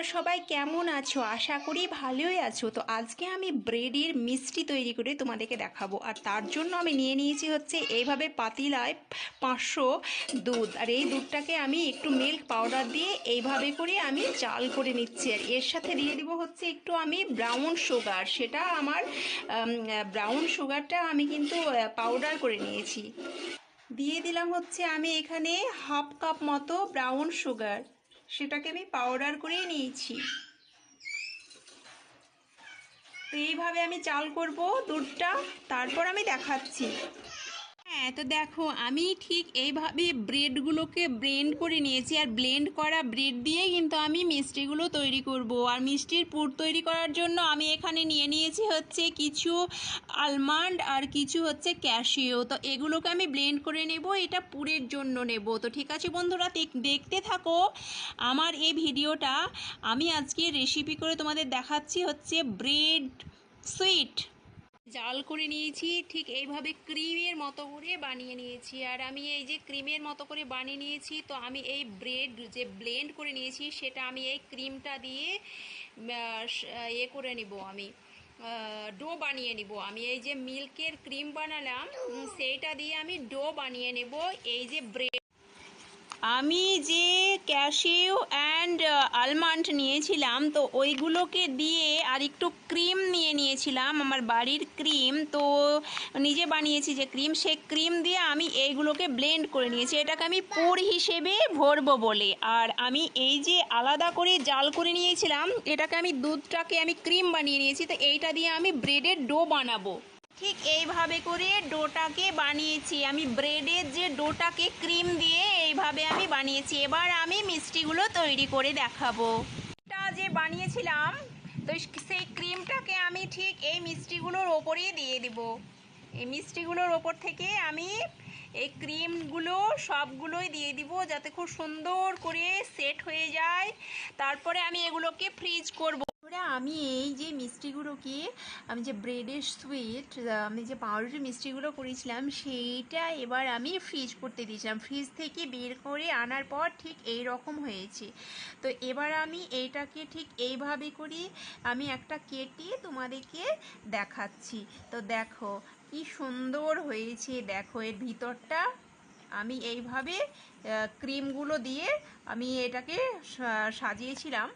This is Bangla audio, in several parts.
তোমরা সবাই কেমন আছো? আশা করি ভালোই আছো। তো আজকে আমি ব্রেডের মিষ্টি তৈরি করে তোমাদেরকে দেখাবো। আর তার জন্য আমি নিয়ে নিয়েছি হচ্ছে এইভাবে পাতিলায় 500 দুধ। আর এই দুধটাকে আমি একটু মিল্ক পাউডার দিয়ে এইভাবে করে আমি জাল করে নিচ্ছি। আর এর সাথে দিয়ে দিব হচ্ছে একটু আমি ব্রাউন সুগার। সেটা আমার ব্রাউন সুগারটা আমি কিন্তু পাউডার করে নিয়েছি। দিয়ে দিলাম হচ্ছে আমি এখানে হাফ কাপ মতো ব্রাউন সুগার, সেটাকে আমি পাউডার করে নিয়েছি। তো এইভাবে আমি চাল করব দুধটা, তারপর আমি দেখাচ্ছি। হ্যাঁ, তো দেখো আমি ঠিক এইভাবে ব্রেডগুলোকে ব্লেন্ড করে নিয়েছি। আর ব্লেন্ড করা ব্রেড দিয়েই কিন্তু আমি মিষ্টিগুলো তৈরি করব। আর মিষ্টির পুর তৈরি করার জন্য আমি এখানে নিয়ে নিয়েছি হচ্ছে কিছু আলমন্ড আর কিছু হচ্ছে ক্যাশিও। তো এগুলোকে আমি ব্লেন্ড করে নেব, এটা পুরের জন্য নেব। তো ঠিক আছে বন্ধুরা, দেখতে থাকো আমার এই ভিডিওটা। আমি আজকে রেসিপি করে তোমাদের দেখাচ্ছি হচ্ছে ব্রেড সুইট। জাল করে নিয়েছি, ঠিক এইভাবে ক্রিমের মতো করে বানিয়ে নিয়েছি। আর আমি এই যে ক্রিমের মতো করে বানিয়ে নিয়েছি, তো আমি এই ব্রেড যে ব্লেন্ড করে নিয়েছি সেটা আমি এই ক্রিমটা দিয়ে করে নিব। আমি ডো বানিয়ে নিব। আমি এই যে মিল্কের ক্রিম বানালাম সেইটা দিয়ে আমি ডো বানিয়ে নেব। এই যে ব্রেড আমি যে ক্যাশিউ অ্যান্ড আলমন্ড নিয়েছিলাম, তো ওইগুলোকে দিয়ে আর একটু ক্রিম নিয়ে নিয়েছিলাম, আমার বাড়ির ক্রিম। তো নিজে বানিয়েছি যে ক্রিম, সেই ক্রিম দিয়ে আমি এইগুলোকে ব্লেন্ড করে নিয়েছি। এটাকে আমি পুর হিসেবে ভরবো বলে। আর আমি এই যে আলাদা করে জাল করে নিয়েছিলাম, এটাকে আমি দুধটাকে আমি ক্রিম বানিয়ে নিয়েছি। তো এইটা দিয়ে আমি ব্রেডের ডো বানাবো। ঠিক এইভাবে করে ডোটাকে বানিয়েছি আমি, ব্রেডের যে ডোটাকে ক্রিম দিয়ে এইভাবে আমি বানিয়েছি। এবার আমি মিষ্টিগুলো তৈরি করে দেখাবো। এটা যে বানিয়েছিলাম, তো সেই ক্রিমটাকে আমি ঠিক এই মিষ্টিগুলোর ওপরেই দিয়ে দিব। এই মিষ্টিগুলোর ওপর থেকে আমি এই ক্রিমগুলো সবগুলোই দিয়ে দিব, যাতে খুব সুন্দর করে সেট হয়ে যায়। তারপরে আমি এগুলোকে ফ্রিজ করব। আমি এই যে মিষ্টিগুলোকে, আমি যে ব্রেডের সুইট, আমি যে পাউরুটি মিষ্টিগুলো করেছিলাম সেইটা এবার আমি ফ্রিজ করতে দিয়েছিলাম। ফ্রিজ থেকে বের করে আনার পর ঠিক এই রকম হয়েছে। তো এবার আমি এইটাকে ঠিক এইভাবে করি আমি একটা কেটে তোমাদেরকে দেখাচ্ছি। তো দেখো কি সুন্দর হয়েছে, দেখো এর ভিতরটা। আমি এইভাবে ক্রিমগুলো দিয়ে আমি এটাকে সাজিয়েছিলাম।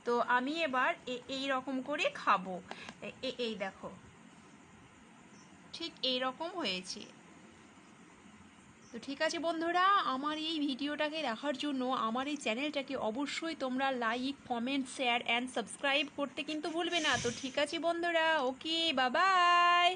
তো আমি এবার এই রকম করে খাবো। এই দেখো ঠিক এই রকম হয়েছে। তো ঠিক আছে বন্ধুরা, আমার এই ভিডিওটাকে দেখার জন্য আমার এই চ্যানেলটাকে অবশ্যই তোমরা like, comment, share and subscribe করতে কিন্তু ভুলবে না। তো ঠিক আছে বন্ধুরা, ওকে, বাই বাই।